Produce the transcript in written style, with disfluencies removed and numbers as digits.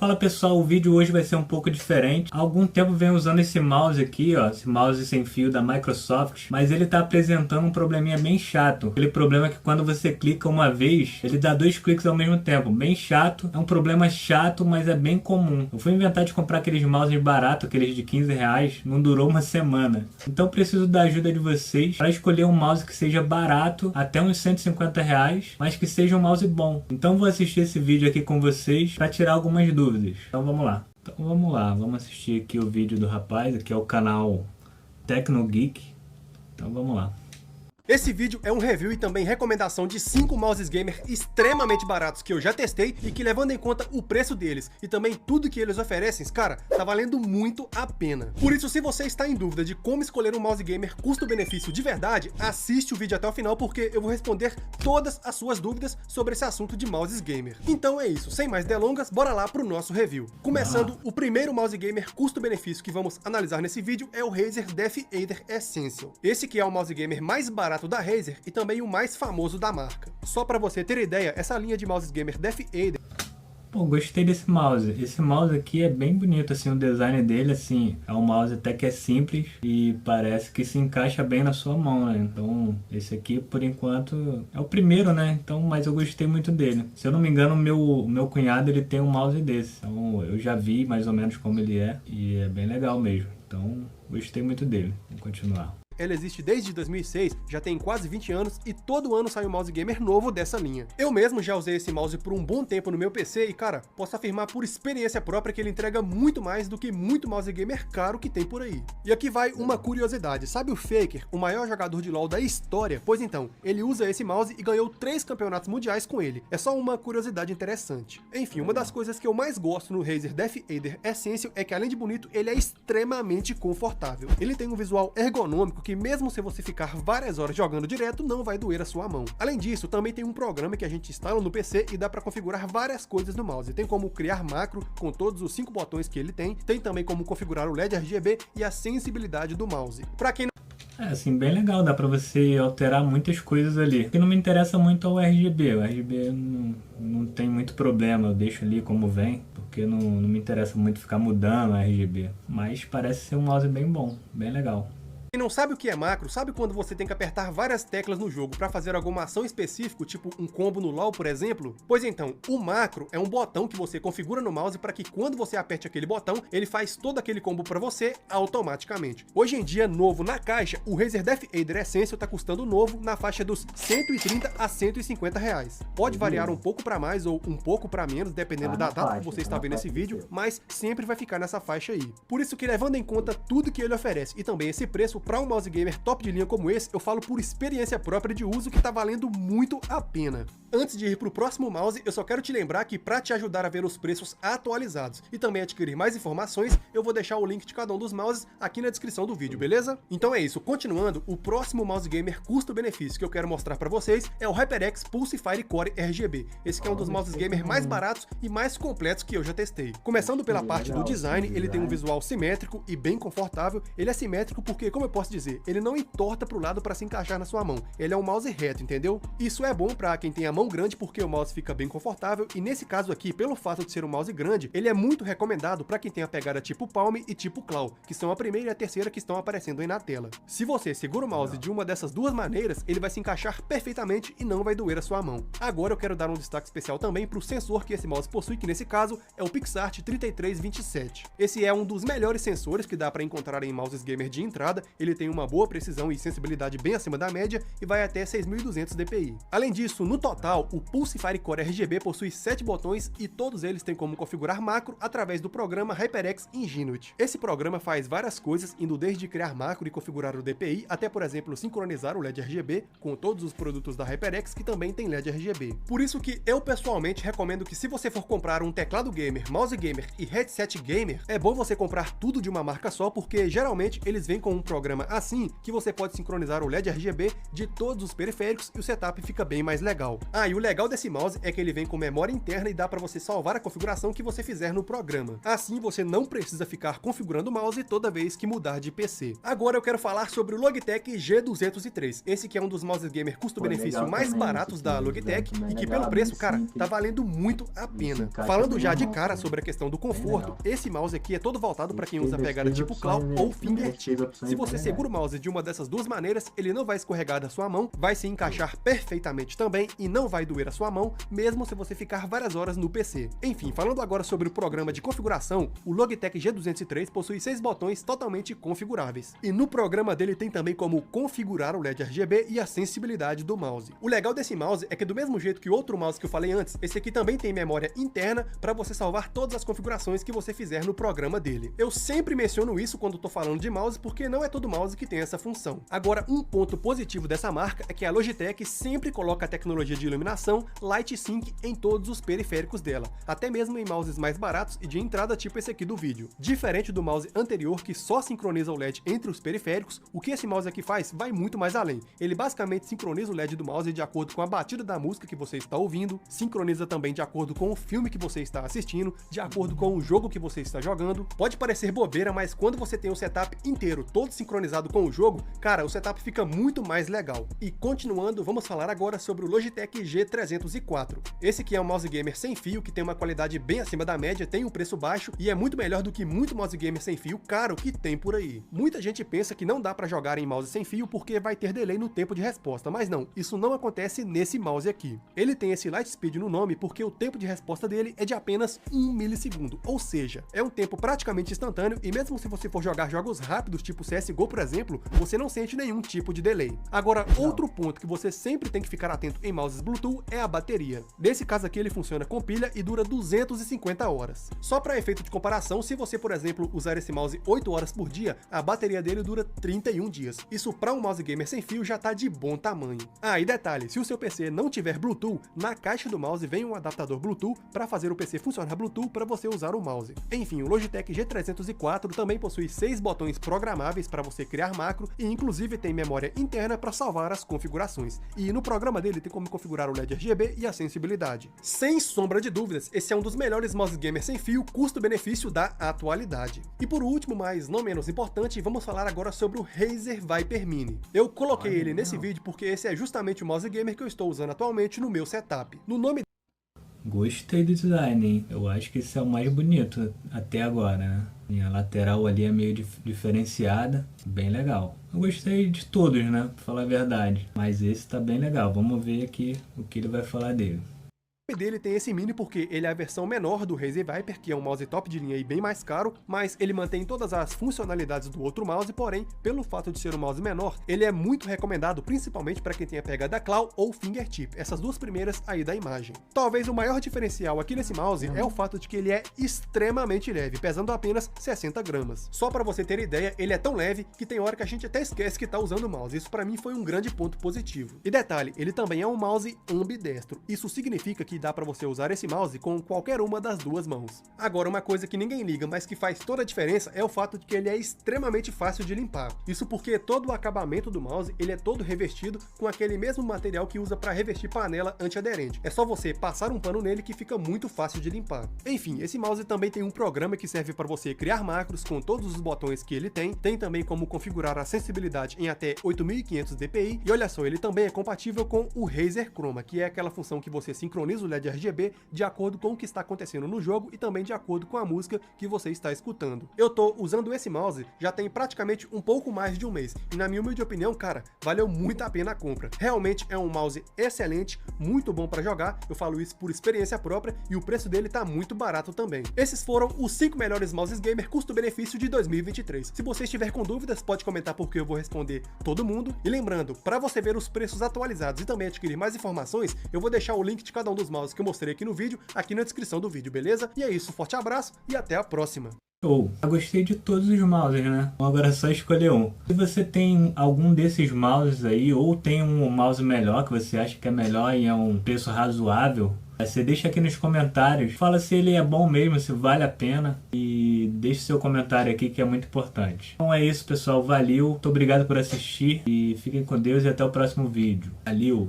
Fala pessoal, o vídeo hoje vai ser um pouco diferente. Há algum tempo venho usando esse mouse aqui, ó, esse mouse sem fio da Microsoft, mas ele está apresentando um probleminha bem chato. Aquele problema que quando você clica uma vez, ele dá 2 cliques ao mesmo tempo. Bem chato, é um problema chato, mas é bem comum. Eu fui inventar de comprar aqueles mouses baratos, aqueles de 15 reais, não durou uma semana. Então preciso da ajuda de vocês para escolher um mouse que seja barato, até uns 150 reais, mas que seja um mouse bom. Então vou assistir esse vídeo aqui com vocês para tirar algumas dúvidas. Então vamos lá, vamos assistir aqui o vídeo do rapaz, aqui é o canal Tecnogeek. Então vamos lá. Esse vídeo é um review e também recomendação de 5 mouses gamer extremamente baratos que eu já testei e que, levando em conta o preço deles e também tudo que eles oferecem, cara, tá valendo muito a pena. Por isso, se você está em dúvida de como escolher um mouse gamer custo-benefício de verdade, assiste o vídeo até o final porque eu vou responder todas as suas dúvidas sobre esse assunto de mouses gamer. Então é isso, sem mais delongas, bora lá pro nosso review. Começando, o primeiro mouse gamer custo-benefício que vamos analisar nesse vídeo é o Razer DeathAder Essential. Esse que é o mouse gamer mais barato da Razer e também o mais famoso da marca. Só para você ter ideia, essa linha de mouses gamer DeathAder... Pô, gostei desse mouse. Esse mouse aqui é bem bonito, assim, o design dele, assim, é um mouse até que é simples e parece que se encaixa bem na sua mão, né? Então, esse aqui, por enquanto, é o primeiro, né? Então, mas eu gostei muito dele. Se eu não me engano, o meu cunhado, ele tem um mouse desse. Então, eu já vi mais ou menos como ele é e é bem legal mesmo. Então, gostei muito dele. Vamos continuar. Ela existe desde 2006, já tem quase 20 anos e todo ano sai um mouse gamer novo dessa linha. Eu mesmo já usei esse mouse por um bom tempo no meu PC e, cara, posso afirmar por experiência própria que ele entrega muito mais do que muito mouse gamer caro que tem por aí. E aqui vai uma curiosidade, sabe o Faker, o maior jogador de LoL da história? Pois então, ele usa esse mouse e ganhou 3 campeonatos mundiais com ele. É só uma curiosidade interessante. Enfim, uma das coisas que eu mais gosto no Razer DeathAder Essential é que, além de bonito, ele é extremamente confortável. Ele tem um visual ergonômico que, mesmo se você ficar várias horas jogando direto, não vai doer a sua mão. Além disso, também tem um programa que a gente instala no PC e dá para configurar várias coisas no mouse. Tem como criar macro com todos os 5 botões que ele tem também como configurar o LED RGB e a sensibilidade do mouse. Para quem É, assim, bem legal, dá pra você alterar muitas coisas ali. O que não me interessa muito é o RGB. O RGB não tem muito problema, eu deixo ali como vem, porque não me interessa muito ficar mudando o RGB. Mas parece ser um mouse bem bom, bem legal. Quem não sabe o que é macro, sabe quando você tem que apertar várias teclas no jogo para fazer alguma ação específica, tipo um combo no LoL, por exemplo? Pois então, o macro é um botão que você configura no mouse para que quando você aperte aquele botão, ele faz todo aquele combo para você automaticamente. Hoje em dia, novo na caixa, o Razer DeathAder Essential tá custando novo na faixa dos 130 a 150 reais. Pode variar um pouco para mais ou um pouco para menos, dependendo da data que você está vendo esse vídeo, mas sempre vai ficar nessa faixa aí. Por isso que, levando em conta tudo que ele oferece e também esse preço, para um mouse gamer top de linha como esse, eu falo por experiência própria de uso que tá valendo muito a pena. Antes de ir pro próximo mouse, eu só quero te lembrar que, para te ajudar a ver os preços atualizados e também adquirir mais informações, eu vou deixar o link de cada um dos mouses aqui na descrição do vídeo, beleza? Então é isso, continuando, o próximo mouse gamer custo-benefício que eu quero mostrar para vocês é o HyperX Pulsefire Core RGB. Esse que é um dos mouses gamer mais baratos e mais completos que eu já testei. Começando pela parte do design, ele tem um visual simétrico e bem confortável. Ele é simétrico porque, como eu posso dizer, ele não entorta pro lado para se encaixar na sua mão. Ele é um mouse reto, entendeu? Isso é bom para quem tem a mão grande porque o mouse fica bem confortável e, nesse caso aqui, pelo fato de ser um mouse grande, ele é muito recomendado para quem tem a pegada tipo Palm e tipo Claw, que são a primeira e a terceira que estão aparecendo aí na tela. Se você segura o mouse de uma dessas duas maneiras, ele vai se encaixar perfeitamente e não vai doer a sua mão. Agora eu quero dar um destaque especial também para o sensor que esse mouse possui, que nesse caso é o PixArt 3327. Esse é um dos melhores sensores que dá para encontrar em mouses gamer de entrada. Ele tem uma boa precisão e sensibilidade bem acima da média e vai até 6200 dpi. Além disso, no total, o Pulsefire Core RGB possui 7 botões e todos eles têm como configurar macro através do programa HyperX Ingenuity. Esse programa faz várias coisas, indo desde criar macro e configurar o DPI, até, por exemplo, sincronizar o LED RGB com todos os produtos da HyperX que também tem LED RGB. Por isso que eu pessoalmente recomendo que, se você for comprar um teclado gamer, mouse gamer e headset gamer, é bom você comprar tudo de uma marca só, porque geralmente eles vêm com um programa programa assim que você pode sincronizar o LED RGB de todos os periféricos e o setup fica bem mais legal. Ah, e o legal desse mouse é que ele vem com memória interna e dá para você salvar a configuração que você fizer no programa. Assim você não precisa ficar configurando o mouse toda vez que mudar de PC. Agora eu quero falar sobre o Logitech G203. Esse que é um dos mouses gamer custo-benefício mais baratos da Logitech e que pelo preço, cara, tá valendo muito a pena. Falando já de cara sobre a questão do conforto, esse mouse aqui é todo voltado para quem usa pegada tipo claw ou fingertip. Se você segura o mouse de uma dessas duas maneiras, ele não vai escorregar da sua mão, vai se encaixar perfeitamente também e não vai doer a sua mão, mesmo se você ficar várias horas no PC. Enfim, falando agora sobre o programa de configuração, o Logitech G203 possui 6 botões totalmente configuráveis. E no programa dele tem também como configurar o LED RGB e a sensibilidade do mouse. O legal desse mouse é que do mesmo jeito que o outro mouse que eu falei antes, esse aqui também tem memória interna para você salvar todas as configurações que você fizer no programa dele. Eu sempre menciono isso quando tô falando de mouse porque não é todo mouse que tem essa função. Agora, um ponto positivo dessa marca é que a Logitech sempre coloca a tecnologia de iluminação Light Sync em todos os periféricos dela, até mesmo em mouses mais baratos e de entrada tipo esse aqui do vídeo. Diferente do mouse anterior que só sincroniza o LED entre os periféricos, o que esse mouse aqui faz vai muito mais além. Ele basicamente sincroniza o LED do mouse de acordo com a batida da música que você está ouvindo, sincroniza também de acordo com o filme que você está assistindo, de acordo com o jogo que você está jogando. Pode parecer bobeira, mas quando você tem o setup inteiro todo sincronizado com o jogo, cara, o setup fica muito mais legal. E continuando, vamos falar agora sobre o Logitech G304. Esse aqui é um mouse gamer sem fio que tem uma qualidade bem acima da média, tem um preço baixo e é muito melhor do que muito mouse gamer sem fio caro que tem por aí. Muita gente pensa que não dá para jogar em mouse sem fio porque vai ter delay no tempo de resposta, mas não, isso não acontece nesse mouse aqui. Ele tem esse Light Speed no nome porque o tempo de resposta dele é de apenas 1 milissegundo, ou seja, é um tempo praticamente instantâneo e mesmo se você for jogar jogos rápidos tipo CSGO, por exemplo, você não sente nenhum tipo de delay. Agora, outro ponto que você sempre tem que ficar atento em mouses Bluetooth é a bateria. Nesse caso aqui ele funciona com pilha e dura 250 horas. Só para efeito de comparação, se você, por exemplo, usar esse mouse 8 horas por dia, a bateria dele dura 31 dias. Isso para um mouse gamer sem fio já tá de bom tamanho. Ah, e detalhe, se o seu PC não tiver Bluetooth, na caixa do mouse vem um adaptador Bluetooth para fazer o PC funcionar Bluetooth para você usar o mouse. Enfim, o Logitech G304 também possui 6 botões programáveis para você criar macro e inclusive tem memória interna para salvar as configurações. E no programa dele tem como configurar o LED RGB e a sensibilidade. Sem sombra de dúvidas, esse é um dos melhores mouse gamer sem fio custo-benefício da atualidade. E por último, mas não menos importante, vamos falar agora sobre o Razer Viper Mini. Eu coloquei ele nesse vídeo porque esse é justamente o mouse gamer que eu estou usando atualmente no meu setup. No nome Gostei do design, hein? Eu acho que esse é o mais bonito até agora, né? E a lateral ali é meio diferenciada, bem legal. Eu gostei de todos, né? Pra falar a verdade. Mas esse tá bem legal. Vamos ver aqui o que ele vai falar dele. dele tem esse mini porque ele é a versão menor do Razer Viper, que é um mouse top de linha e bem mais caro, mas ele mantém todas as funcionalidades do outro mouse, porém, pelo fato de ser um mouse menor, ele é muito recomendado, principalmente para quem tem a pegada claw ou fingertip, essas duas primeiras aí da imagem. Talvez o maior diferencial aqui nesse mouse é o fato de que ele é extremamente leve, pesando apenas 60 gramas. Só para você ter ideia, ele é tão leve que tem hora que a gente até esquece que tá usando o mouse, isso para mim foi um grande ponto positivo. E detalhe, ele também é um mouse ambidestro, isso significa que dá para você usar esse mouse com qualquer uma das duas mãos. Agora, uma coisa que ninguém liga, mas que faz toda a diferença é o fato de que ele é extremamente fácil de limpar. Isso porque todo o acabamento do mouse, ele é todo revestido com aquele mesmo material que usa para revestir panela antiaderente. É só você passar um pano nele que fica muito fácil de limpar. Enfim, esse mouse também tem um programa que serve para você criar macros com todos os botões que ele tem também como configurar a sensibilidade em até 8500 dpi, e olha só, ele também é compatível com o Razer Chroma, que é aquela função que você sincroniza o LED RGB de acordo com o que está acontecendo no jogo e também de acordo com a música que você está escutando. Eu tô usando esse mouse já tem praticamente um pouco mais de um mês, e na minha humilde opinião, cara, valeu muito a pena a compra. Realmente é um mouse excelente, muito bom para jogar, eu falo isso por experiência própria, e o preço dele tá muito barato também. Esses foram os 5 melhores mouses gamer custo-benefício de 2023. Se você estiver com dúvidas, pode comentar porque eu vou responder todo mundo. E lembrando, para você ver os preços atualizados e também adquirir mais informações, eu vou deixar o link de cada um dos mouses que eu mostrei aqui no vídeo, aqui na descrição do vídeo, beleza? E é isso, forte abraço e até a próxima! Show! Eu gostei de todos os mouses, né? Agora é só escolher um. Se você tem algum desses mouses aí, ou tem um mouse melhor que você acha que é melhor e é um preço razoável, você deixa aqui nos comentários, fala se ele é bom mesmo, se vale a pena, e deixe seu comentário aqui que é muito importante. Então é isso, pessoal. Valeu, muito obrigado por assistir e fiquem com Deus e até o próximo vídeo. Valeu!